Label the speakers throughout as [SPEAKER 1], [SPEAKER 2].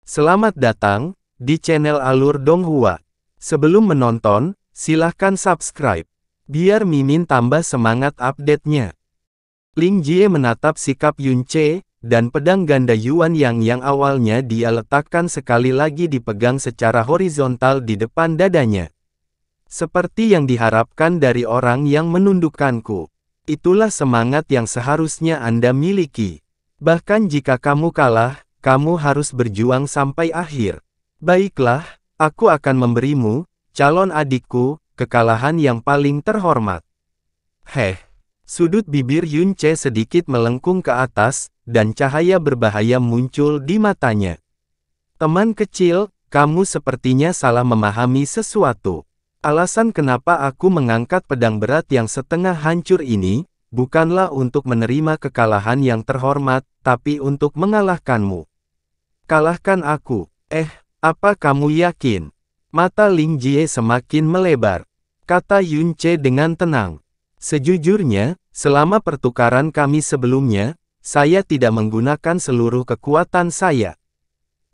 [SPEAKER 1] Selamat datang di channel Alur Donghua. Sebelum menonton, silahkan subscribe, biar Mimin tambah semangat update-nya. Ling Jie menatap sikap Yun Ce, dan pedang ganda Yuan yang awalnya dia letakkan sekali lagi dipegang secara horizontal di depan dadanya. Seperti yang diharapkan dari orang yang menundukkanku. Itulah semangat yang seharusnya Anda miliki. Bahkan jika kamu kalah, kamu harus berjuang sampai akhir. Baiklah, aku akan memberimu, calon adikku, kekalahan yang paling terhormat. Sudut bibir Yun Ce sedikit melengkung ke atas, dan cahaya berbahaya muncul di matanya. Teman kecil, kamu sepertinya salah memahami sesuatu. Alasan kenapa aku mengangkat pedang berat yang setengah hancur ini, bukanlah untuk menerima kekalahan yang terhormat, tapi untuk mengalahkanmu. Kalahkan aku. Apa kamu yakin? Mata Ling Jie semakin melebar. Kata Yun Ce dengan tenang. Sejujurnya, selama pertukaran kami sebelumnya, saya tidak menggunakan seluruh kekuatan saya.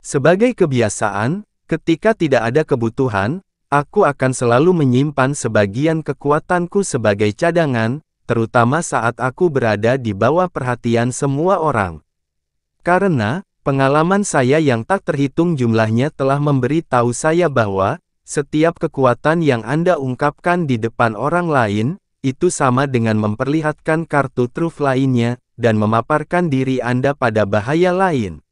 [SPEAKER 1] Sebagai kebiasaan, ketika tidak ada kebutuhan, aku akan selalu menyimpan sebagian kekuatanku sebagai cadangan, terutama saat aku berada di bawah perhatian semua orang. Karena, pengalaman saya yang tak terhitung jumlahnya telah memberi tahu saya bahwa, setiap kekuatan yang Anda ungkapkan di depan orang lain, itu sama dengan memperlihatkan kartu truf lainnya, dan memaparkan diri Anda pada bahaya lain.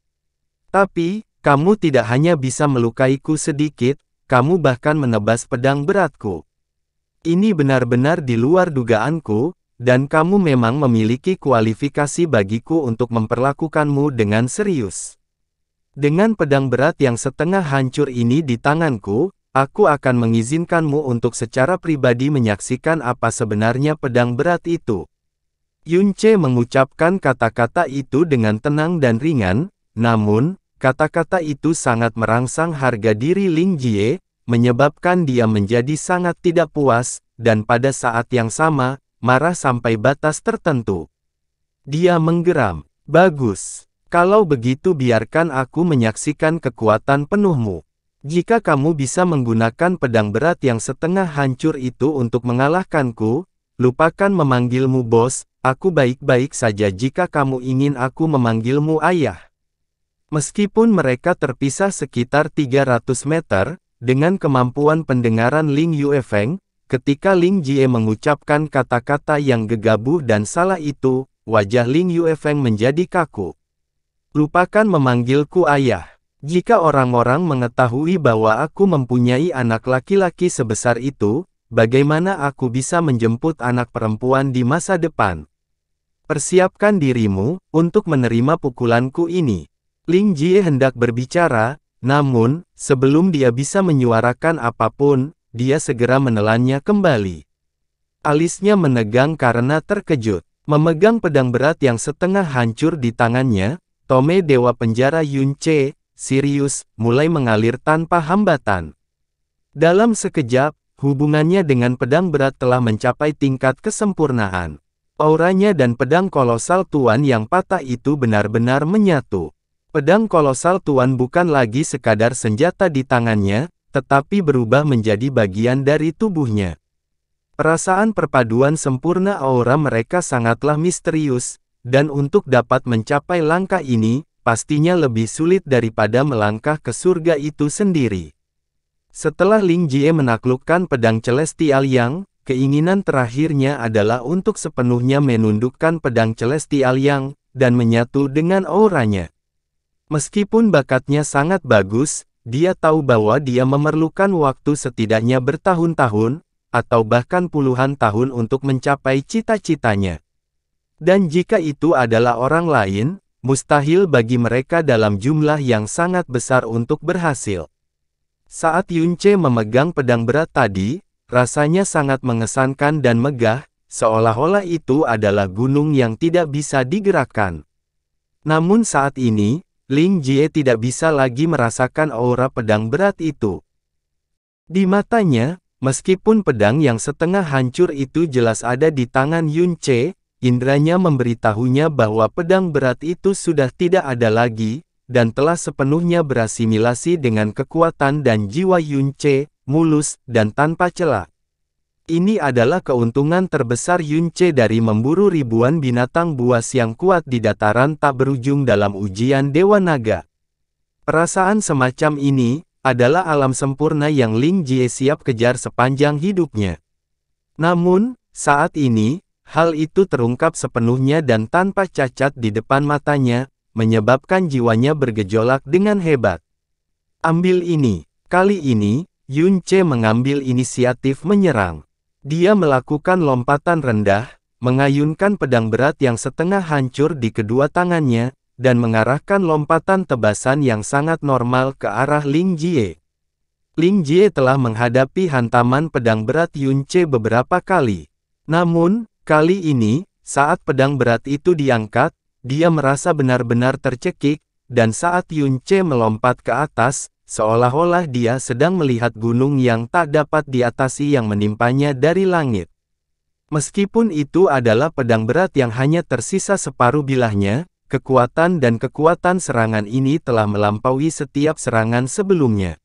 [SPEAKER 1] Tapi, kamu tidak hanya bisa melukaiku sedikit, kamu bahkan menebas pedang beratku. Ini benar-benar di luar dugaanku, dan kamu memang memiliki kualifikasi bagiku untuk memperlakukanmu dengan serius. Dengan pedang berat yang setengah hancur ini di tanganku, aku akan mengizinkanmu untuk secara pribadi menyaksikan apa sebenarnya pedang berat itu. Yun Ce mengucapkan kata-kata itu dengan tenang dan ringan, namun, kata-kata itu sangat merangsang harga diri Ling Jie, menyebabkan dia menjadi sangat tidak puas, dan pada saat yang sama, marah sampai batas tertentu. Dia menggeram. Bagus. Kalau begitu biarkan aku menyaksikan kekuatan penuhmu. Jika kamu bisa menggunakan pedang berat yang setengah hancur itu untuk mengalahkanku, lupakan memanggilmu bos, aku baik-baik saja jika kamu ingin aku memanggilmu ayah. Meskipun mereka terpisah sekitar 300 meter, dengan kemampuan pendengaran Ling Yuefeng, ketika Ling Jie mengucapkan kata-kata yang gegabah dan salah itu, wajah Ling Yuefeng menjadi kaku. Lupakan memanggilku ayah. Jika orang-orang mengetahui bahwa aku mempunyai anak laki-laki sebesar itu, bagaimana aku bisa menjemput anak perempuan di masa depan? Persiapkan dirimu untuk menerima pukulanku ini. Ling Jie hendak berbicara, namun, sebelum dia bisa menyuarakan apapun, dia segera menelannya kembali. Alisnya menegang karena terkejut. Memegang pedang berat yang setengah hancur di tangannya, tome dewa penjara Yun Ce, Sirius, mulai mengalir tanpa hambatan. Dalam sekejap, hubungannya dengan pedang berat telah mencapai tingkat kesempurnaan. Auranya dan pedang kolosal Tuan yang patah itu benar-benar menyatu. Pedang kolosal Tuan bukan lagi sekadar senjata di tangannya, tetapi berubah menjadi bagian dari tubuhnya. Perasaan perpaduan sempurna aura mereka sangatlah misterius, dan untuk dapat mencapai langkah ini, pastinya lebih sulit daripada melangkah ke surga itu sendiri. Setelah Ling Jie menaklukkan pedang Celestial Yang, keinginan terakhirnya adalah untuk sepenuhnya menundukkan pedang Celestial Yang, dan menyatu dengan auranya. Meskipun bakatnya sangat bagus, dia tahu bahwa dia memerlukan waktu setidaknya bertahun-tahun, atau bahkan puluhan tahun untuk mencapai cita-citanya. Dan jika itu adalah orang lain, mustahil bagi mereka dalam jumlah yang sangat besar untuk berhasil. Saat Yun Ce memegang pedang berat tadi, rasanya sangat mengesankan dan megah, seolah-olah itu adalah gunung yang tidak bisa digerakkan. Namun saat ini, Ling Jie tidak bisa lagi merasakan aura pedang berat itu. Di matanya, meskipun pedang yang setengah hancur itu jelas ada di tangan Yun Ce, indranya memberitahunya bahwa pedang berat itu sudah tidak ada lagi, dan telah sepenuhnya berasimilasi dengan kekuatan dan jiwa Yunce, mulus, dan tanpa celah. Ini adalah keuntungan terbesar Yunce dari memburu ribuan binatang buas yang kuat di dataran tak berujung dalam ujian Dewa Naga. Perasaan semacam ini adalah alam sempurna yang Ling Jie siap kejar sepanjang hidupnya. Namun, saat ini, hal itu terungkap sepenuhnya dan tanpa cacat di depan matanya, menyebabkan jiwanya bergejolak dengan hebat. Ambil ini. Kali ini, Yunce mengambil inisiatif menyerang. Dia melakukan lompatan rendah, mengayunkan pedang berat yang setengah hancur di kedua tangannya, dan mengarahkan lompatan tebasan yang sangat normal ke arah Ling Jie. Ling Jie telah menghadapi hantaman pedang berat Yunce beberapa kali. Namun, kali ini, saat pedang berat itu diangkat, dia merasa benar-benar tercekik, dan saat Yunce melompat ke atas, seolah-olah dia sedang melihat gunung yang tak dapat diatasi yang menimpanya dari langit. Meskipun itu adalah pedang berat yang hanya tersisa separuh bilahnya, kekuatan dan kekuatan serangan ini telah melampaui setiap serangan sebelumnya.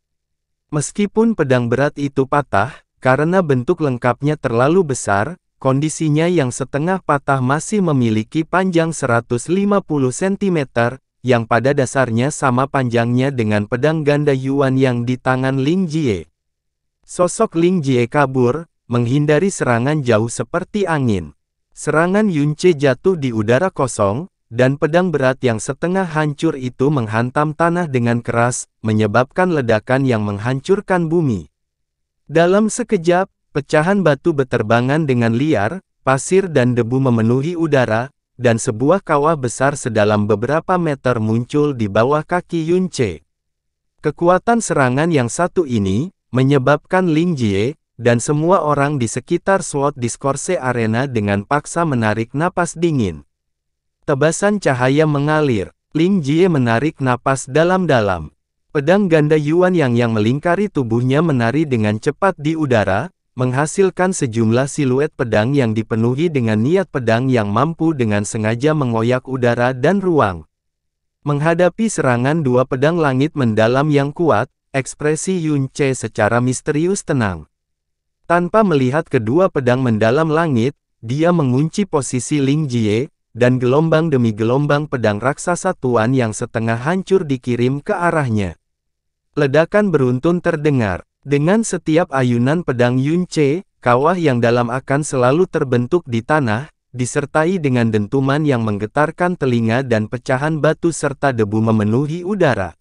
[SPEAKER 1] Meskipun pedang berat itu patah, karena bentuk lengkapnya terlalu besar, kondisinya yang setengah patah masih memiliki panjang 150 cm, yang pada dasarnya sama panjangnya dengan pedang ganda Yuan yang di tangan Ling Jie. Sosok Ling Jie kabur, menghindari serangan jauh seperti angin. Serangan Yunce jatuh di udara kosong, dan pedang berat yang setengah hancur itu menghantam tanah dengan keras, menyebabkan ledakan yang menghancurkan bumi. Dalam sekejap, pecahan batu beterbangan dengan liar, pasir dan debu memenuhi udara, dan sebuah kawah besar sedalam beberapa meter muncul di bawah kaki Yunce. Kekuatan serangan yang satu ini, menyebabkan Ling Jie, dan semua orang di sekitar Sword Discourse Arena dengan paksa menarik napas dingin. Tebasan cahaya mengalir, Ling Jie menarik napas dalam-dalam. Pedang ganda Yuan yang melingkari tubuhnya menari dengan cepat di udara, menghasilkan sejumlah siluet pedang yang dipenuhi dengan niat pedang yang mampu dengan sengaja mengoyak udara dan ruang. Menghadapi serangan dua pedang langit mendalam yang kuat, ekspresi Yunce secara misterius tenang. Tanpa melihat kedua pedang mendalam langit, dia mengunci posisi Ling Jie, dan gelombang demi gelombang pedang raksasa tuan yang setengah hancur dikirim ke arahnya. Ledakan beruntun terdengar. Dengan setiap ayunan pedang Yunce, kawah yang dalam akan selalu terbentuk di tanah, disertai dengan dentuman yang menggetarkan telinga dan pecahan batu serta debu memenuhi udara.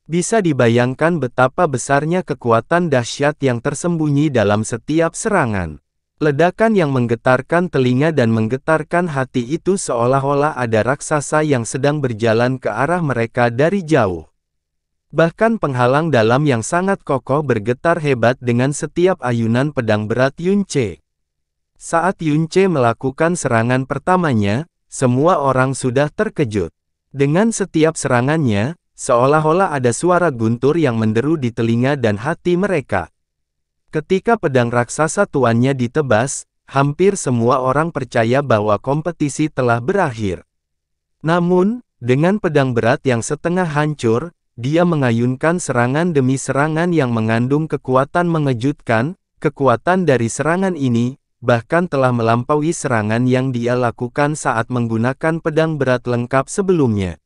[SPEAKER 1] Bisa dibayangkan betapa besarnya kekuatan dahsyat yang tersembunyi dalam setiap serangan. Ledakan yang menggetarkan telinga dan menggetarkan hati itu seolah-olah ada raksasa yang sedang berjalan ke arah mereka dari jauh. Bahkan penghalang dalam yang sangat kokoh bergetar hebat dengan setiap ayunan pedang berat Yunce. Saat Yunce melakukan serangan pertamanya, semua orang sudah terkejut. Dengan setiap serangannya, seolah-olah ada suara guntur yang menderu di telinga dan hati mereka. Ketika pedang raksasa tuannya ditebas, hampir semua orang percaya bahwa kompetisi telah berakhir. Namun, dengan pedang berat yang setengah hancur, dia mengayunkan serangan demi serangan yang mengandung kekuatan mengejutkan. Kekuatan dari serangan ini, bahkan telah melampaui serangan yang dia lakukan saat menggunakan pedang berat lengkap sebelumnya.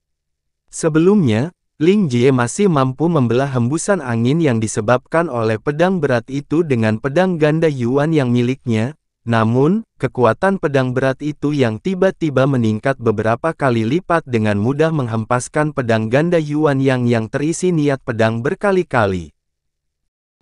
[SPEAKER 1] Sebelumnya, Ling Jie masih mampu membelah hembusan angin yang disebabkan oleh pedang berat itu dengan pedang ganda Yuan yang miliknya. Namun, kekuatan pedang berat itu yang tiba-tiba meningkat beberapa kali lipat dengan mudah menghempaskan pedang ganda Yuan yang terisi niat pedang berkali-kali.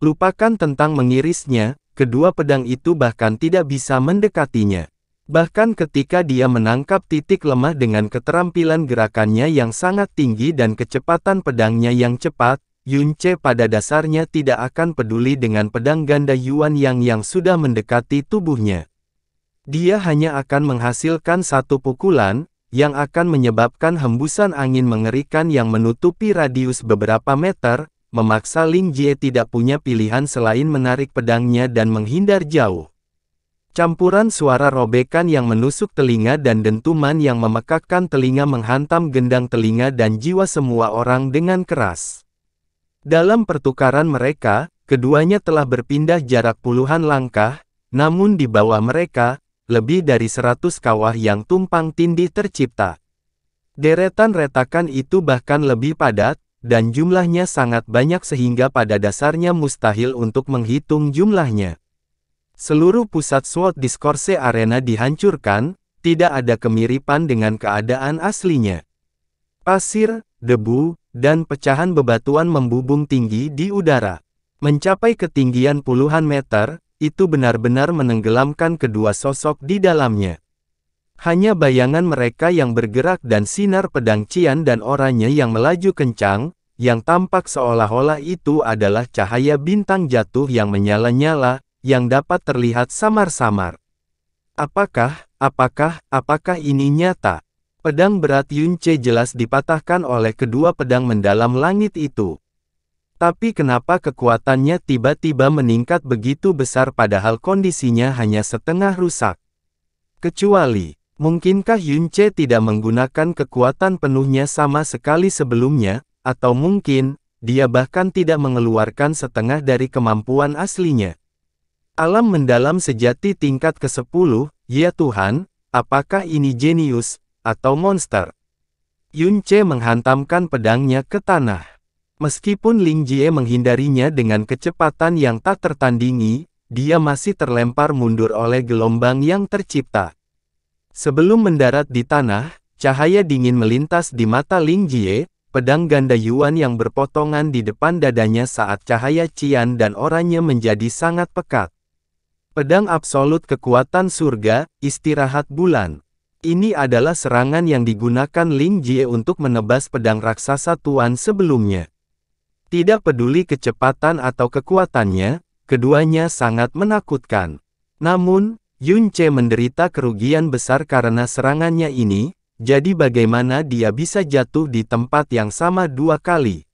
[SPEAKER 1] Lupakan tentang mengirisnya, kedua pedang itu bahkan tidak bisa mendekatinya. Bahkan ketika dia menangkap titik lemah dengan keterampilan gerakannya yang sangat tinggi dan kecepatan pedangnya yang cepat, Yunce pada dasarnya tidak akan peduli dengan pedang ganda Yuan yang sudah mendekati tubuhnya. Dia hanya akan menghasilkan satu pukulan, yang akan menyebabkan hembusan angin mengerikan yang menutupi radius beberapa meter, memaksa Ling Jie tidak punya pilihan selain menarik pedangnya dan menghindar jauh. Campuran suara robekan yang menusuk telinga dan dentuman yang memekakkan telinga menghantam gendang telinga dan jiwa semua orang dengan keras. Dalam pertukaran mereka, keduanya telah berpindah jarak puluhan langkah, namun di bawah mereka, lebih dari 100 kawah yang tumpang tindih tercipta. Deretan retakan itu bahkan lebih padat, dan jumlahnya sangat banyak sehingga pada dasarnya mustahil untuk menghitung jumlahnya. Seluruh pusat Sword Discourse Arena dihancurkan, tidak ada kemiripan dengan keadaan aslinya. Pasir, debu, dan pecahan bebatuan membubung tinggi di udara. Mencapai ketinggian puluhan meter, itu benar-benar menenggelamkan kedua sosok di dalamnya. Hanya bayangan mereka yang bergerak dan sinar pedang cian dan oranye yang melaju kencang, yang tampak seolah-olah itu adalah cahaya bintang jatuh yang menyala-nyala, yang dapat terlihat samar-samar. Apakah ini nyata? Pedang berat Yunce jelas dipatahkan oleh kedua pedang mendalam langit itu. Tapi kenapa kekuatannya tiba-tiba meningkat begitu besar padahal kondisinya hanya setengah rusak? Kecuali, mungkinkah Yunce tidak menggunakan kekuatan penuhnya sama sekali sebelumnya, atau mungkin, dia bahkan tidak mengeluarkan setengah dari kemampuan aslinya. Alam mendalam sejati tingkat ke-10, ya Tuhan, apakah ini jenius, atau monster? Yunce menghantamkan pedangnya ke tanah. Meskipun Ling Jie menghindarinya dengan kecepatan yang tak tertandingi, dia masih terlempar mundur oleh gelombang yang tercipta. Sebelum mendarat di tanah, cahaya dingin melintas di mata Ling Jie, pedang ganda Yuan yang berpotongan di depan dadanya saat cahaya cian dan oranye menjadi sangat pekat. Pedang absolut kekuatan surga, istirahat bulan. Ini adalah serangan yang digunakan Ling Jie untuk menebas pedang raksasa tuan sebelumnya. Tidak peduli kecepatan atau kekuatannya, keduanya sangat menakutkan. Namun, Yunce menderita kerugian besar karena serangannya ini, jadi bagaimana dia bisa jatuh di tempat yang sama dua kali?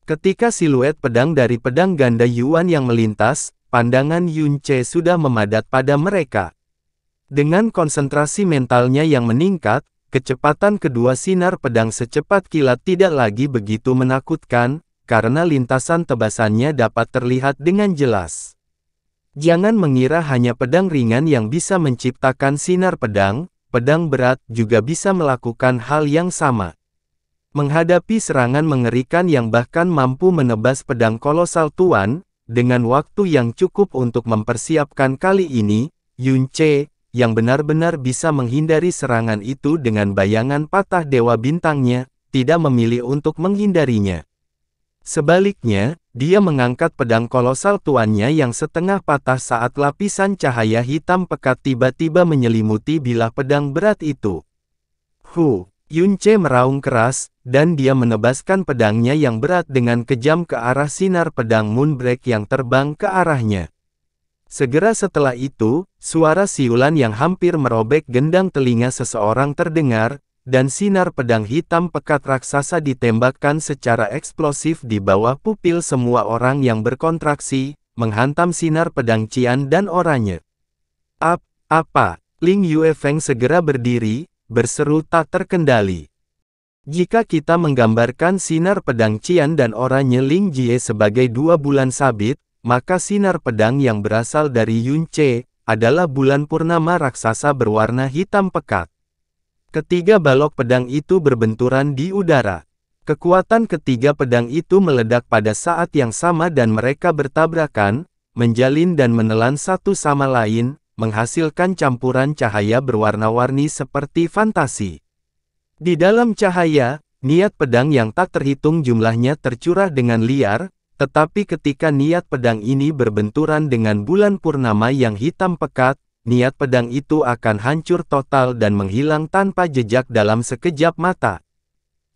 [SPEAKER 1] Ketika siluet pedang dari pedang ganda Yuan yang melintas, pandangan Yunce sudah memadat pada mereka. Dengan konsentrasi mentalnya yang meningkat, kecepatan kedua sinar pedang secepat kilat tidak lagi begitu menakutkan, karena lintasan tebasannya dapat terlihat dengan jelas. Jangan mengira hanya pedang ringan yang bisa menciptakan sinar pedang, pedang berat juga bisa melakukan hal yang sama. Menghadapi serangan mengerikan yang bahkan mampu menebas pedang kolosal tuan, dengan waktu yang cukup untuk mempersiapkan kali ini, Yunce, yang benar-benar bisa menghindari serangan itu dengan bayangan patah dewa bintangnya, tidak memilih untuk menghindarinya. Sebaliknya, dia mengangkat pedang kolosal tuannya yang setengah patah saat lapisan cahaya hitam pekat tiba-tiba menyelimuti bilah pedang berat itu. Yunce meraung keras, dan dia menebaskan pedangnya yang berat dengan kejam ke arah sinar pedang Moonbreak yang terbang ke arahnya. Segera setelah itu, suara siulan yang hampir merobek gendang telinga seseorang terdengar, dan sinar pedang hitam pekat raksasa ditembakkan secara eksplosif di bawah pupil semua orang yang berkontraksi, menghantam sinar pedang cian dan oranye. Apa? Ling Yuefeng segera berdiri, berseru tak terkendali. Jika kita menggambarkan sinar pedang cian dan oranye Ling Jie sebagai dua bulan sabit, maka sinar pedang yang berasal dari Yunce adalah bulan purnama raksasa berwarna hitam pekat. Ketiga balok pedang itu berbenturan di udara. Kekuatan ketiga pedang itu meledak pada saat yang sama dan mereka bertabrakan, menjalin dan menelan satu sama lain, menghasilkan campuran cahaya berwarna-warni seperti fantasi. Di dalam cahaya, niat pedang yang tak terhitung jumlahnya tercurah dengan liar, tetapi ketika niat pedang ini berbenturan dengan bulan purnama yang hitam pekat, niat pedang itu akan hancur total dan menghilang tanpa jejak dalam sekejap mata.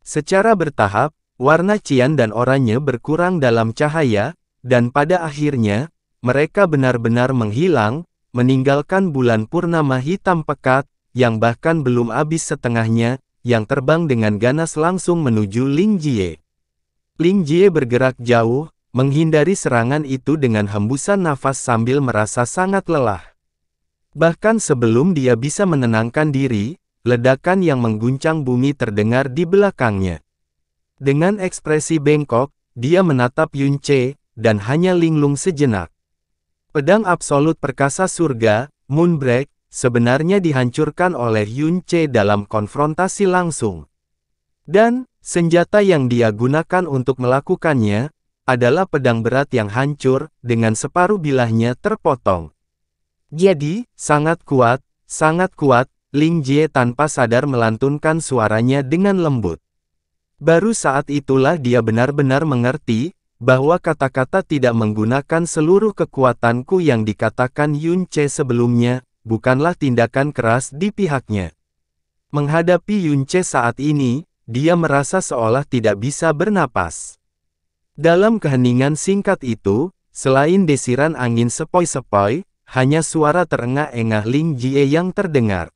[SPEAKER 1] Secara bertahap, warna cian dan oranye berkurang dalam cahaya, dan pada akhirnya, mereka benar-benar menghilang, meninggalkan bulan purnama hitam pekat, yang bahkan belum habis setengahnya, yang terbang dengan ganas langsung menuju Ling Jie. Ling Jie bergerak jauh, menghindari serangan itu dengan hembusan nafas sambil merasa sangat lelah. Bahkan sebelum dia bisa menenangkan diri, ledakan yang mengguncang bumi terdengar di belakangnya. Dengan ekspresi bengkok, dia menatap Yun Ce, dan hanya linglung sejenak. Pedang absolut perkasa surga, Moonbreak, sebenarnya dihancurkan oleh Yun Ce dalam konfrontasi langsung. Dan, senjata yang dia gunakan untuk melakukannya, adalah pedang berat yang hancur, dengan separuh bilahnya terpotong. Jadi, sangat kuat, Ling Jie tanpa sadar melantunkan suaranya dengan lembut. Baru saat itulah dia benar-benar mengerti, bahwa kata-kata tidak menggunakan seluruh kekuatanku yang dikatakan Yun Ce sebelumnya, bukanlah tindakan keras di pihaknya. Menghadapi Yun Ce saat ini, dia merasa seolah tidak bisa bernapas. Dalam keheningan singkat itu, selain desiran angin sepoi-sepoi, hanya suara terengah-engah Ling Jie yang terdengar.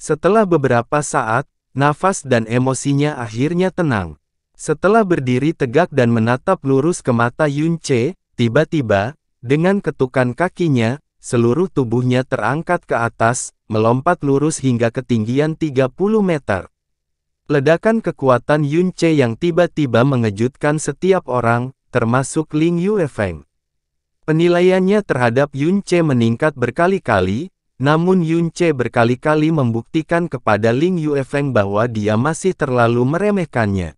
[SPEAKER 1] Setelah beberapa saat, nafas dan emosinya akhirnya tenang. Setelah berdiri tegak dan menatap lurus ke mata Yun Ce, tiba-tiba, dengan ketukan kakinya, seluruh tubuhnya terangkat ke atas, melompat lurus hingga ketinggian 30 meter. Ledakan kekuatan Yun Ce yang tiba-tiba mengejutkan setiap orang, termasuk Ling Yuefeng. Penilaiannya terhadap Yun Ce meningkat berkali-kali, namun Yun Ce berkali-kali membuktikan kepada Ling Yuefeng bahwa dia masih terlalu meremehkannya.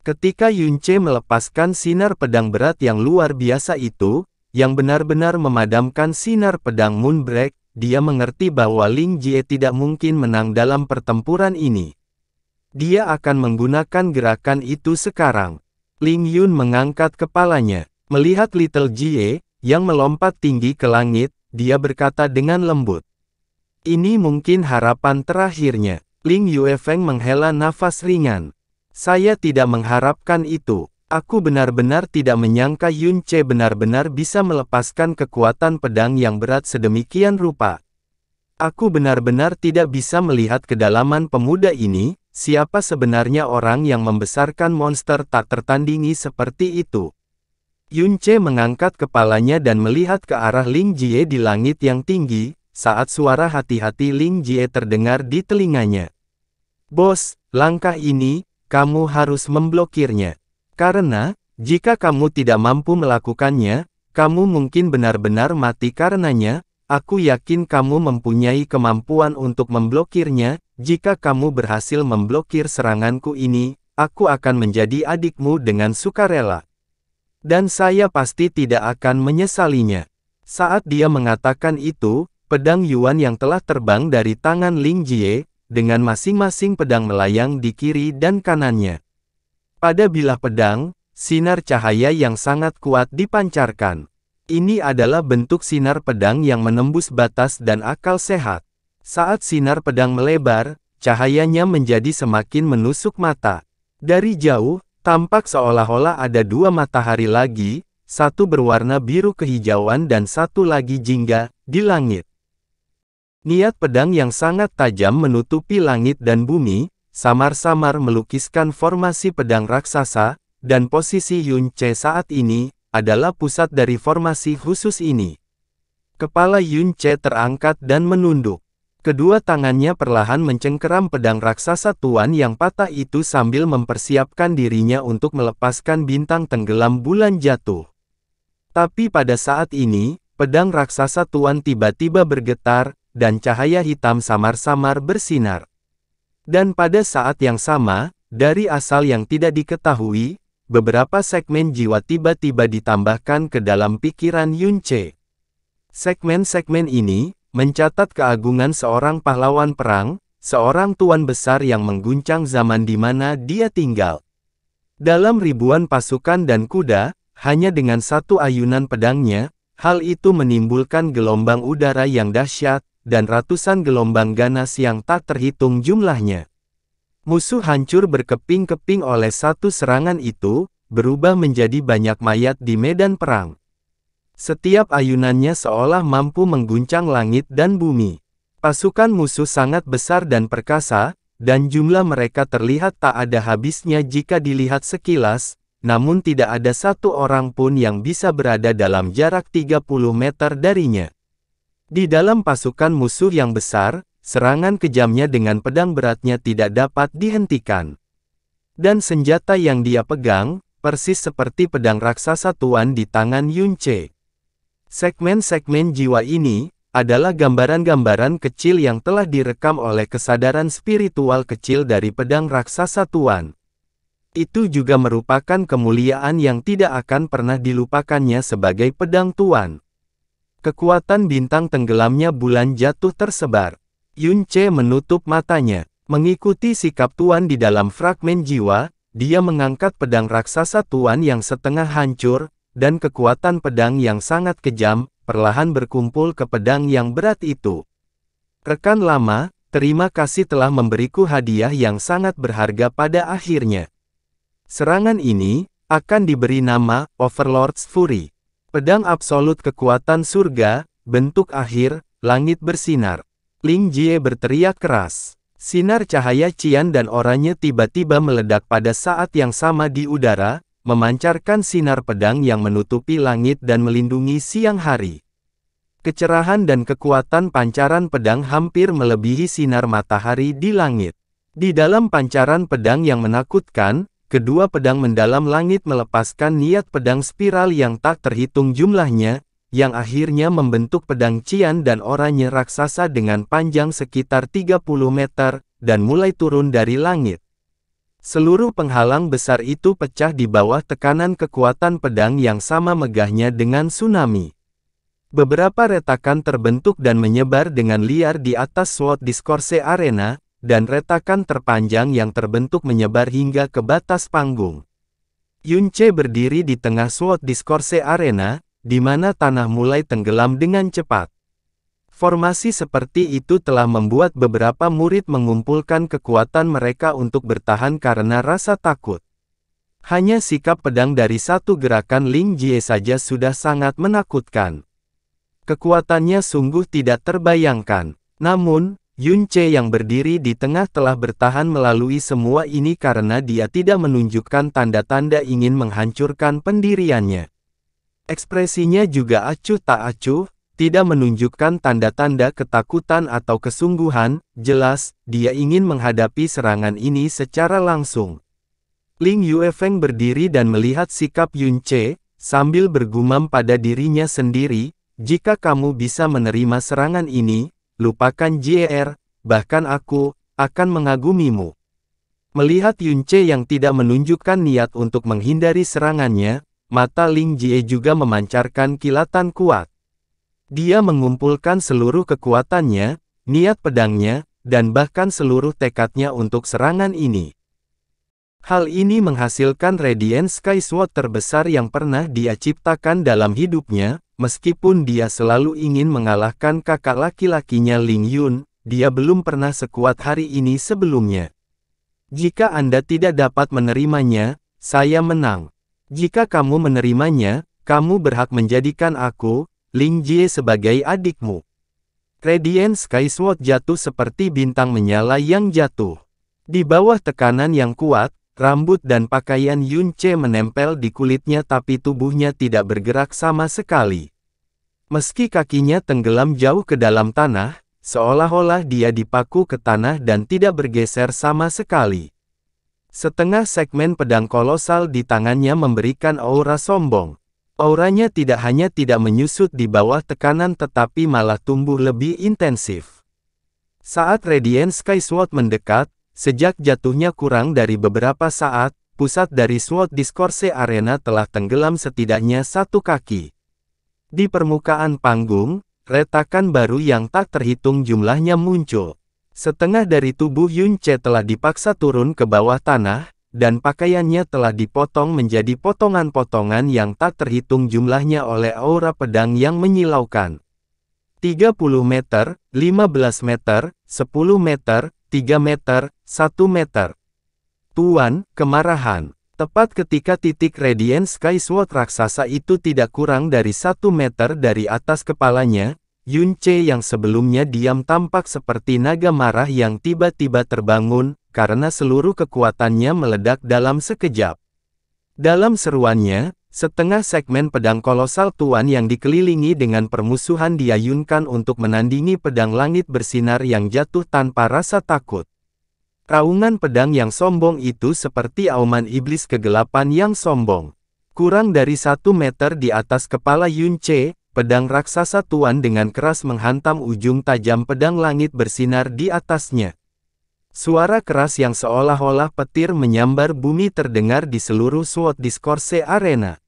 [SPEAKER 1] Ketika Yun Ce melepaskan sinar pedang berat yang luar biasa itu, yang benar-benar memadamkan sinar pedang Moonbreak, dia mengerti bahwa Ling Jie tidak mungkin menang dalam pertempuran ini. Dia akan menggunakan gerakan itu sekarang. Ling Yun mengangkat kepalanya. Melihat Little Jie, yang melompat tinggi ke langit, dia berkata dengan lembut. Ini mungkin harapan terakhirnya. Ling Yuefeng menghela nafas ringan. Saya tidak mengharapkan itu. Aku benar-benar tidak menyangka Yun Ce benar-benar bisa melepaskan kekuatan pedang yang berat sedemikian rupa. Aku benar-benar tidak bisa melihat kedalaman pemuda ini. Siapa sebenarnya orang yang membesarkan monster tak tertandingi seperti itu? Yun Ce mengangkat kepalanya dan melihat ke arah Ling Jie di langit yang tinggi, saat suara hati-hati Ling Jie terdengar di telinganya. Bos, langkah ini, kamu harus memblokirnya. Karena, jika kamu tidak mampu melakukannya, kamu mungkin benar-benar mati karenanya. Aku yakin kamu mempunyai kemampuan untuk memblokirnya. Jika kamu berhasil memblokir seranganku ini, aku akan menjadi adikmu dengan sukarela. Dan saya pasti tidak akan menyesalinya. Saat dia mengatakan itu, pedang Yuan yang telah terbang dari tangan Ling Jie, dengan masing-masing pedang melayang di kiri dan kanannya. Pada bilah pedang, sinar cahaya yang sangat kuat dipancarkan. Ini adalah bentuk sinar pedang yang menembus batas dan akal sehat. Saat sinar pedang melebar, cahayanya menjadi semakin menusuk mata. Dari jauh, tampak seolah-olah ada dua matahari lagi, satu berwarna biru kehijauan dan satu lagi jingga, di langit. Niat pedang yang sangat tajam menutupi langit dan bumi, samar-samar melukiskan formasi pedang raksasa, dan posisi Yun Ce saat ini, adalah pusat dari formasi khusus ini. Kepala Yun Ce terangkat dan menunduk. Kedua tangannya perlahan mencengkeram pedang raksasa tuan yang patah itu sambil mempersiapkan dirinya untuk melepaskan bintang tenggelam bulan jatuh. Tapi pada saat ini, pedang raksasa tuan tiba-tiba bergetar, dan cahaya hitam samar-samar bersinar. Dan pada saat yang sama, dari asal yang tidak diketahui, beberapa segmen jiwa tiba-tiba ditambahkan ke dalam pikiran Yun Ce. Segmen-segmen ini, mencatat keagungan seorang pahlawan perang, seorang tuan besar yang mengguncang zaman di mana dia tinggal. Dalam ribuan pasukan dan kuda, hanya dengan satu ayunan pedangnya, hal itu menimbulkan gelombang udara yang dahsyat, dan ratusan gelombang ganas yang tak terhitung jumlahnya. Musuh hancur berkeping-keping oleh satu serangan itu, berubah menjadi banyak mayat di medan perang. Setiap ayunannya seolah mampu mengguncang langit dan bumi. Pasukan musuh sangat besar dan perkasa, dan jumlah mereka terlihat tak ada habisnya jika dilihat sekilas, namun tidak ada satu orang pun yang bisa berada dalam jarak 30 meter darinya. Di dalam pasukan musuh yang besar, serangan kejamnya dengan pedang beratnya tidak dapat dihentikan. Dan senjata yang dia pegang, persis seperti pedang raksasa tuan di tangan Yunce. Segmen-segmen jiwa ini, adalah gambaran-gambaran kecil yang telah direkam oleh kesadaran spiritual kecil dari pedang raksasa tuan. Itu juga merupakan kemuliaan yang tidak akan pernah dilupakannya sebagai pedang tuan. Kekuatan bintang tenggelamnya bulan jatuh tersebar. Yunce menutup matanya. Mengikuti sikap tuan di dalam fragmen jiwa, dia mengangkat pedang raksasa tuan yang setengah hancur, dan kekuatan pedang yang sangat kejam, perlahan berkumpul ke pedang yang berat itu. Rekan lama, terima kasih telah memberiku hadiah yang sangat berharga pada akhirnya. Serangan ini, akan diberi nama, Overlord's Fury. Pedang absolut kekuatan surga, bentuk akhir, langit bersinar. Ling Jie berteriak keras. Sinar cahaya cian dan oranye tiba-tiba meledak pada saat yang sama di udara, memancarkan sinar pedang yang menutupi langit dan melindungi siang hari. Kecerahan dan kekuatan pancaran pedang hampir melebihi sinar matahari di langit. Di dalam pancaran pedang yang menakutkan, kedua pedang mendalam langit melepaskan niat pedang spiral yang tak terhitung jumlahnya, yang akhirnya membentuk pedang cian dan oranye raksasa dengan panjang sekitar 30 meter, dan mulai turun dari langit. Seluruh penghalang besar itu pecah di bawah tekanan kekuatan pedang yang sama megahnya dengan tsunami. Beberapa retakan terbentuk dan menyebar dengan liar di atas Sword Discourse Arena, dan retakan terpanjang yang terbentuk menyebar hingga ke batas panggung. Yunce berdiri di tengah Sword Discourse Arena, di mana tanah mulai tenggelam dengan cepat. Formasi seperti itu telah membuat beberapa murid mengumpulkan kekuatan mereka untuk bertahan karena rasa takut. Hanya sikap pedang dari satu gerakan Ling Jie saja sudah sangat menakutkan. Kekuatannya sungguh tidak terbayangkan. Namun, Yunce yang berdiri di tengah telah bertahan melalui semua ini karena dia tidak menunjukkan tanda-tanda ingin menghancurkan pendiriannya. Ekspresinya juga acuh tak acuh, tidak menunjukkan tanda-tanda ketakutan atau kesungguhan, jelas, dia ingin menghadapi serangan ini secara langsung. Ling Yuefeng berdiri dan melihat sikap Yunce, sambil bergumam pada dirinya sendiri, jika kamu bisa menerima serangan ini, lupakan JR, bahkan aku, akan mengagumimu. Melihat Yunce yang tidak menunjukkan niat untuk menghindari serangannya, mata Ling Jie juga memancarkan kilatan kuat. Dia mengumpulkan seluruh kekuatannya, niat pedangnya, dan bahkan seluruh tekadnya untuk serangan ini. Hal ini menghasilkan Radiant Sky Sword terbesar yang pernah dia ciptakan dalam hidupnya, meskipun dia selalu ingin mengalahkan kakak laki-lakinya Ling Yun, dia belum pernah sekuat hari ini sebelumnya. Jika Anda tidak dapat menerimanya, saya menang. Jika kamu menerimanya, kamu berhak menjadikan aku, Ling Jie sebagai adikmu. Radiant Sky Sword jatuh seperti bintang menyala yang jatuh. Di bawah tekanan yang kuat, rambut dan pakaian Yunce menempel di kulitnya tapi tubuhnya tidak bergerak sama sekali. Meski kakinya tenggelam jauh ke dalam tanah, seolah-olah dia dipaku ke tanah dan tidak bergeser sama sekali. Setengah segmen pedang kolosal di tangannya memberikan aura sombong. Auranya tidak hanya tidak menyusut di bawah tekanan tetapi malah tumbuh lebih intensif. Saat Radiant Sky Sword mendekat, sejak jatuhnya kurang dari beberapa saat, pusat dari Sword Discourse Arena telah tenggelam setidaknya satu kaki. Di permukaan panggung, retakan baru yang tak terhitung jumlahnya muncul. Setengah dari tubuh Yunce telah dipaksa turun ke bawah tanah, dan pakaiannya telah dipotong menjadi potongan-potongan yang tak terhitung jumlahnya oleh aura pedang yang menyilaukan. 30 meter, 15 meter, 10 meter, 3 meter, 1 meter. Tuan, kemarahan. Tepat ketika titik Radiant Sky Sword raksasa itu tidak kurang dari 1 meter dari atas kepalanya, Yunce yang sebelumnya diam tampak seperti naga marah yang tiba-tiba terbangun, karena seluruh kekuatannya meledak dalam sekejap. Dalam seruannya, Setengah segmen pedang kolosal Tuan yang dikelilingi dengan permusuhan diayunkan untuk menandingi pedang langit bersinar yang jatuh tanpa rasa takut. Raungan pedang yang sombong itu seperti auman iblis kegelapan yang sombong. Kurang dari 1 meter di atas kepala Yunce, pedang raksasa Tuan dengan keras menghantam ujung tajam pedang langit bersinar di atasnya. Suara keras yang seolah-olah petir menyambar bumi terdengar di seluruh Sword Discourse Arena.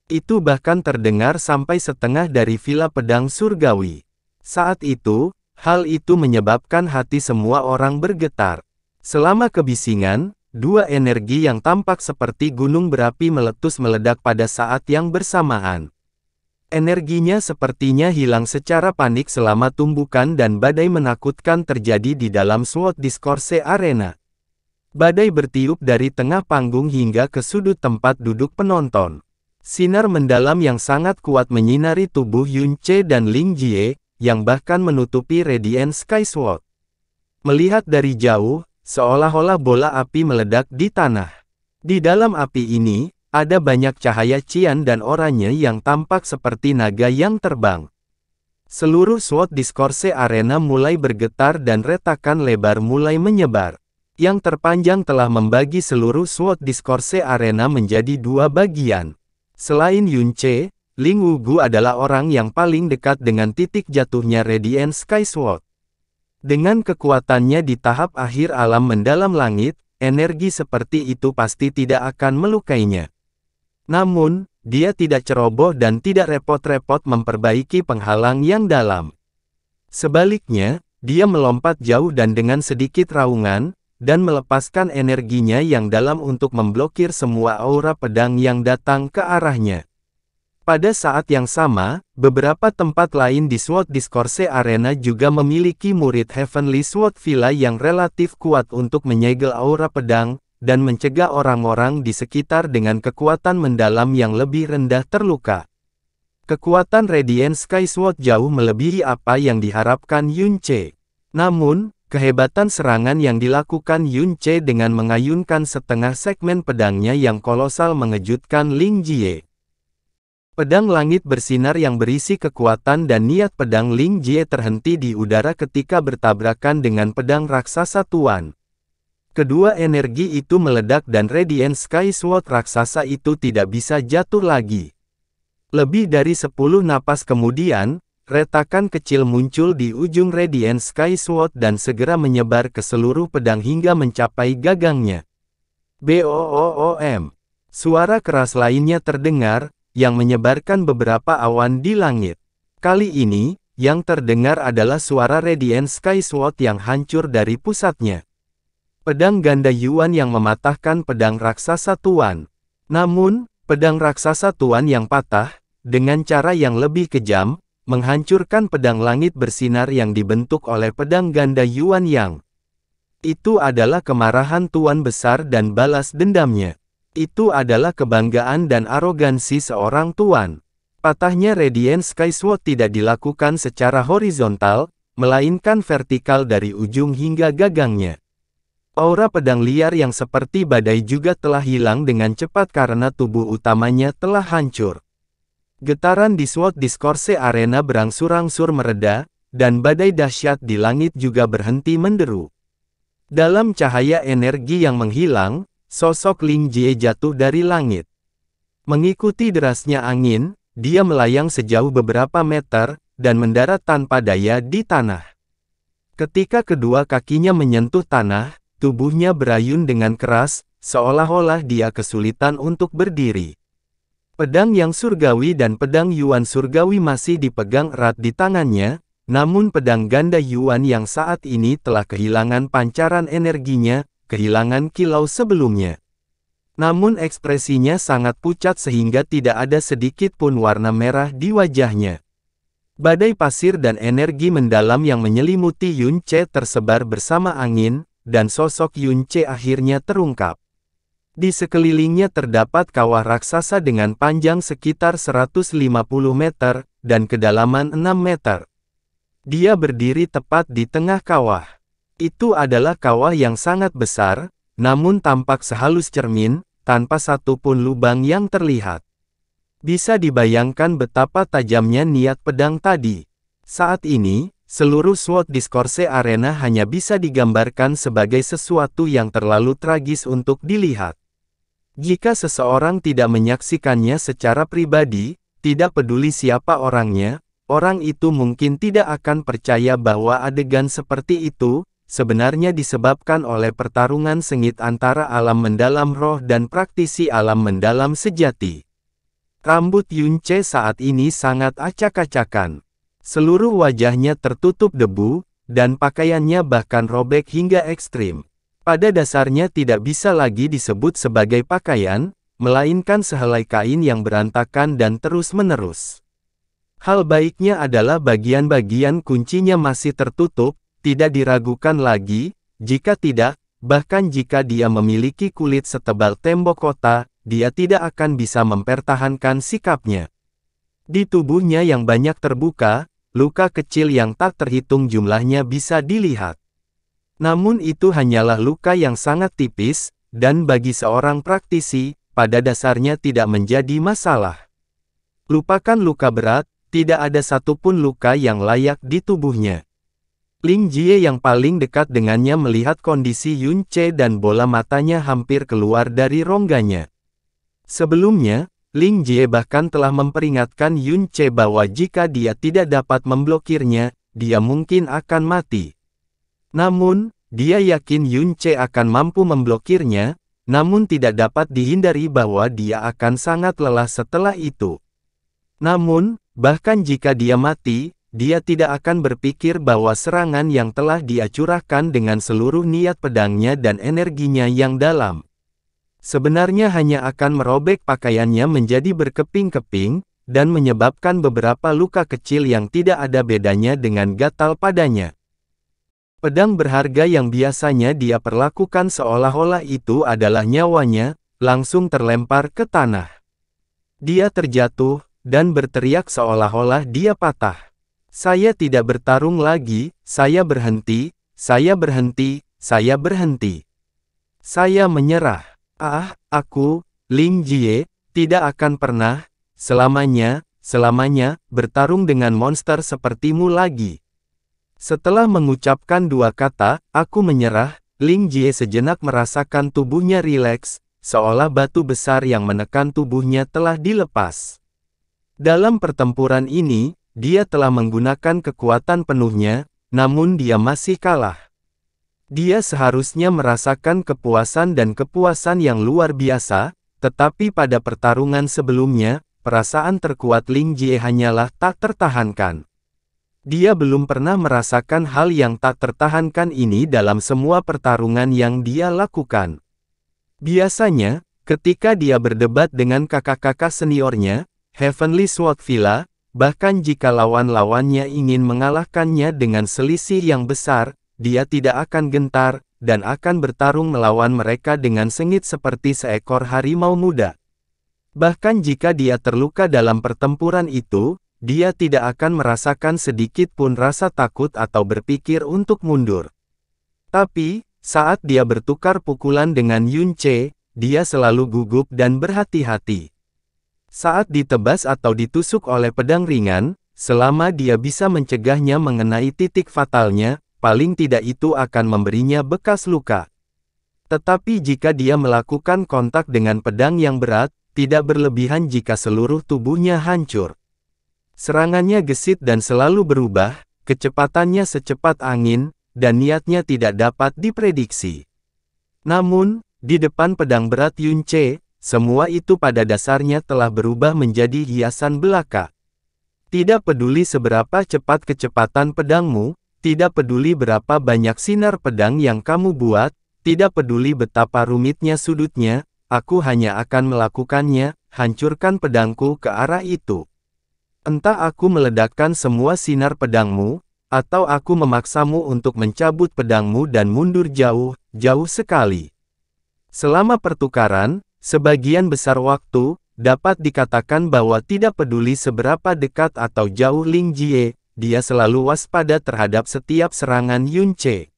[SPEAKER 1] Itu bahkan terdengar sampai setengah dari Villa Pedang Surgawi. Saat itu, hal itu menyebabkan hati semua orang bergetar. Selama kebisingan, 2 energi yang tampak seperti gunung berapi meletus meledak pada saat yang bersamaan. Energinya sepertinya hilang secara panik selama tumbukan dan badai menakutkan terjadi di dalam Sword Discourse Arena. Badai bertiup dari tengah panggung hingga ke sudut tempat duduk penonton. Sinar mendalam yang sangat kuat menyinari tubuh Yunce dan Ling Jie, yang bahkan menutupi Radiant Sky Sword. Melihat dari jauh, seolah-olah bola api meledak di tanah. Di dalam api ini, ada banyak cahaya cian dan oranye yang tampak seperti naga yang terbang. Seluruh Sword Discourse Arena mulai bergetar dan retakan lebar mulai menyebar. Yang terpanjang telah membagi seluruh Sword Discourse Arena menjadi 2 bagian. Selain Yunce, Ling Wugu adalah orang yang paling dekat dengan titik jatuhnya Radiant Sky Sword. Dengan kekuatannya di tahap akhir alam mendalam langit, energi seperti itu pasti tidak akan melukainya. Namun, dia tidak ceroboh dan tidak repot-repot memperbaiki penghalang yang dalam. Sebaliknya, dia melompat jauh dan dengan sedikit raungan, dan melepaskan energinya yang dalam untuk memblokir semua aura pedang yang datang ke arahnya. Pada saat yang sama, beberapa tempat lain di Sword Discourse Arena juga memiliki murid Heavenly Sword Villa yang relatif kuat untuk menyegel aura pedang, dan mencegah orang-orang di sekitar dengan kekuatan mendalam yang lebih rendah terluka. Kekuatan Radiant Sky Sword jauh melebihi apa yang diharapkan Yunce. Namun, kehebatan serangan yang dilakukan Yunce dengan mengayunkan setengah segmen pedangnya yang kolosal mengejutkan Ling Jie. Pedang langit bersinar yang berisi kekuatan dan niat pedang Ling Jie terhenti di udara ketika bertabrakan dengan pedang raksasa Tuan. Kedua energi itu meledak dan Radiant Sky Sword raksasa itu tidak bisa jatuh lagi. Lebih dari 10 napas kemudian, retakan kecil muncul di ujung Radiant Sky Sword dan segera menyebar ke seluruh pedang hingga mencapai gagangnya. Boom! Suara keras lainnya terdengar, yang menyebarkan beberapa awan di langit. Kali ini, yang terdengar adalah suara Radiant Sky Sword yang hancur dari pusatnya. Pedang ganda Yuan yang mematahkan pedang raksasa Tuan. Namun, pedang raksasa Tuan yang patah, dengan cara yang lebih kejam, menghancurkan pedang langit bersinar yang dibentuk oleh pedang ganda Yuan Yang. Itu adalah kemarahan Tuan besar dan balas dendamnya. Itu adalah kebanggaan dan arogansi seorang Tuan. Patahnya Radiant Sky Sword tidak dilakukan secara horizontal, melainkan vertikal dari ujung hingga gagangnya. Aura pedang liar yang seperti badai juga telah hilang dengan cepat karena tubuh utamanya telah hancur. Getaran di Sword Discourse Arena berangsur-angsur mereda, dan badai dahsyat di langit juga berhenti menderu. Dalam cahaya energi yang menghilang, sosok Ling Jie jatuh dari langit. Mengikuti derasnya angin, dia melayang sejauh beberapa meter, dan mendarat tanpa daya di tanah. Ketika kedua kakinya menyentuh tanah, tubuhnya berayun dengan keras, seolah-olah dia kesulitan untuk berdiri. Pedang yang surgawi dan pedang Yuan surgawi masih dipegang erat di tangannya, namun pedang ganda Yuan yang saat ini telah kehilangan pancaran energinya, kehilangan kilau sebelumnya. Namun ekspresinya sangat pucat sehingga tidak ada sedikit pun warna merah di wajahnya. Badai pasir dan energi mendalam yang menyelimuti Yunce tersebar bersama angin, dan sosok Yunce akhirnya terungkap. Di sekelilingnya terdapat kawah raksasa dengan panjang sekitar 150 meter, dan kedalaman 6 meter. Dia berdiri tepat di tengah kawah. Itu adalah kawah yang sangat besar, namun tampak sehalus cermin, tanpa satu pun lubang yang terlihat. Bisa dibayangkan betapa tajamnya niat pedang tadi. Saat ini, seluruh SWOT Discourse Arena hanya bisa digambarkan sebagai sesuatu yang terlalu tragis untuk dilihat. Jika seseorang tidak menyaksikannya secara pribadi, tidak peduli siapa orangnya, orang itu mungkin tidak akan percaya bahwa adegan seperti itu sebenarnya disebabkan oleh pertarungan sengit antara alam mendalam roh dan praktisi alam mendalam sejati. Rambut Yunce saat ini sangat acak-acakan. Seluruh wajahnya tertutup debu, dan pakaiannya bahkan robek hingga ekstrim. Pada dasarnya tidak bisa lagi disebut sebagai pakaian, melainkan sehelai kain yang berantakan dan terus-menerus. Hal baiknya adalah bagian-bagian kuncinya masih tertutup, tidak diragukan lagi, jika tidak, bahkan jika dia memiliki kulit setebal tembok kota, dia tidak akan bisa mempertahankan sikapnya. Di tubuhnya yang banyak terbuka, luka kecil yang tak terhitung jumlahnya bisa dilihat. Namun itu hanyalah luka yang sangat tipis, dan bagi seorang praktisi, pada dasarnya tidak menjadi masalah. Lupakan luka berat, tidak ada satupun luka yang layak di tubuhnya. Ling Jie yang paling dekat dengannya melihat kondisi Yunce dan bola matanya hampir keluar dari rongganya. Sebelumnya, Ling Jie bahkan telah memperingatkan Yunce bahwa jika dia tidak dapat memblokirnya, dia mungkin akan mati. Namun, dia yakin Yunce akan mampu memblokirnya, namun tidak dapat dihindari bahwa dia akan sangat lelah setelah itu. Namun, bahkan jika dia mati, dia tidak akan berpikir bahwa serangan yang telah dia curahkan dengan seluruh niat pedangnya dan energinya yang dalam sebenarnya hanya akan merobek pakaiannya menjadi berkeping-keping, dan menyebabkan beberapa luka kecil yang tidak ada bedanya dengan gatal padanya. Pedang berharga yang biasanya dia perlakukan seolah-olah itu adalah nyawanya, langsung terlempar ke tanah. Dia terjatuh, dan berteriak seolah-olah dia patah. Saya tidak bertarung lagi, saya berhenti, saya berhenti, saya berhenti. Saya menyerah. Aku, Ling Jie, tidak akan pernah, selamanya, bertarung dengan monster sepertimu lagi. Setelah mengucapkan dua kata, aku menyerah, Ling Jie sejenak merasakan tubuhnya rileks, seolah batu besar yang menekan tubuhnya telah dilepas. Dalam pertempuran ini, dia telah menggunakan kekuatan penuhnya, namun dia masih kalah. Dia seharusnya merasakan kepuasan dan kepuasan yang luar biasa, tetapi pada pertarungan sebelumnya, perasaan terkuat Ling Jie hanyalah tak tertahankan. Dia belum pernah merasakan hal yang tak tertahankan ini dalam semua pertarungan yang dia lakukan. Biasanya, ketika dia berdebat dengan kakak-kakak seniornya, Heavenly Sword Villa, bahkan jika lawan-lawannya ingin mengalahkannya dengan selisih yang besar, dia tidak akan gentar, dan akan bertarung melawan mereka dengan sengit seperti seekor harimau muda. Bahkan jika dia terluka dalam pertempuran itu, dia tidak akan merasakan sedikit pun rasa takut atau berpikir untuk mundur. Tapi, saat dia bertukar pukulan dengan Yunce, dia selalu gugup dan berhati-hati. Saat ditebas atau ditusuk oleh pedang ringan, selama dia bisa mencegahnya mengenai titik fatalnya, paling tidak itu akan memberinya bekas luka. Tetapi jika dia melakukan kontak dengan pedang yang berat, tidak berlebihan jika seluruh tubuhnya hancur. Serangannya gesit dan selalu berubah, kecepatannya secepat angin, dan niatnya tidak dapat diprediksi. Namun, di depan pedang berat Yunce, semua itu pada dasarnya telah berubah menjadi hiasan belaka. Tidak peduli seberapa cepat kecepatan pedangmu, tidak peduli berapa banyak sinar pedang yang kamu buat, tidak peduli betapa rumitnya sudutnya, aku hanya akan melakukannya, hancurkan pedangku ke arah itu. Entah aku meledakkan semua sinar pedangmu, atau aku memaksamu untuk mencabut pedangmu dan mundur jauh, jauh sekali. Selama pertukaran, sebagian besar waktu, dapat dikatakan bahwa tidak peduli seberapa dekat atau jauh Ling Jie, dia selalu waspada terhadap setiap serangan Yunce.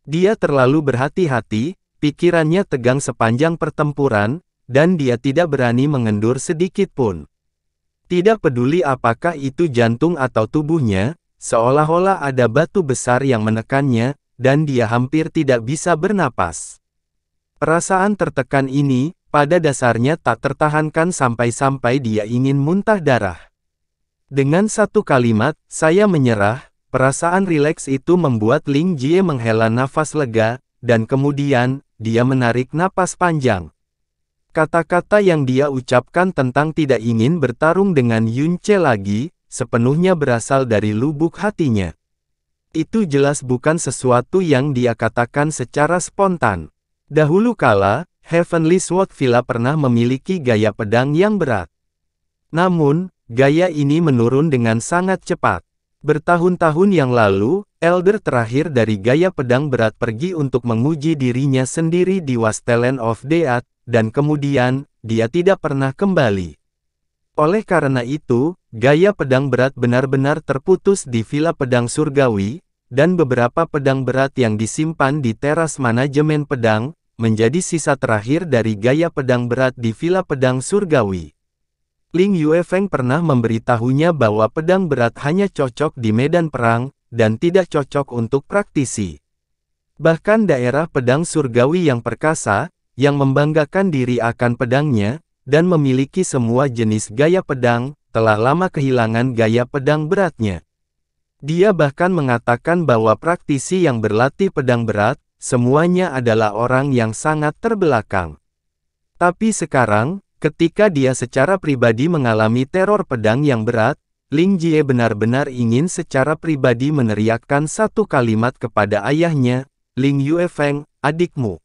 [SPEAKER 1] Dia terlalu berhati-hati, pikirannya tegang sepanjang pertempuran, dan dia tidak berani mengendur sedikit pun. Tidak peduli apakah itu jantung atau tubuhnya, seolah-olah ada batu besar yang menekannya, dan dia hampir tidak bisa bernapas. Perasaan tertekan ini, pada dasarnya tak tertahankan sampai-sampai dia ingin muntah darah. Dengan satu kalimat, saya menyerah, perasaan rileks itu membuat Ling Jie menghela nafas lega, dan kemudian, dia menarik napas panjang. Kata-kata yang dia ucapkan tentang tidak ingin bertarung dengan Yun Ce lagi, sepenuhnya berasal dari lubuk hatinya. Itu jelas bukan sesuatu yang dia katakan secara spontan. Dahulu kala, Heavenly Sword Villa pernah memiliki gaya pedang yang berat. Namun, gaya ini menurun dengan sangat cepat. Bertahun-tahun yang lalu, Elder terakhir dari gaya pedang berat pergi untuk menguji dirinya sendiri di Wasteland of Death, dan kemudian, dia tidak pernah kembali. Oleh karena itu, gaya pedang berat benar-benar terputus di Villa Pedang Surgawi, dan beberapa pedang berat yang disimpan di teras manajemen pedang, menjadi sisa terakhir dari gaya pedang berat di Villa Pedang Surgawi. Ling Yuefeng pernah memberitahunya bahwa pedang berat hanya cocok di medan perang, dan tidak cocok untuk praktisi. Bahkan daerah pedang surgawi yang perkasa, yang membanggakan diri akan pedangnya, dan memiliki semua jenis gaya pedang, telah lama kehilangan gaya pedang beratnya. Dia bahkan mengatakan bahwa praktisi yang berlatih pedang berat, semuanya adalah orang yang sangat terbelakang. Tapi sekarang, ketika dia secara pribadi mengalami teror pedang yang berat, Ling Jie benar-benar ingin secara pribadi meneriakkan satu kalimat kepada ayahnya, Ling Yuefeng, adikmu.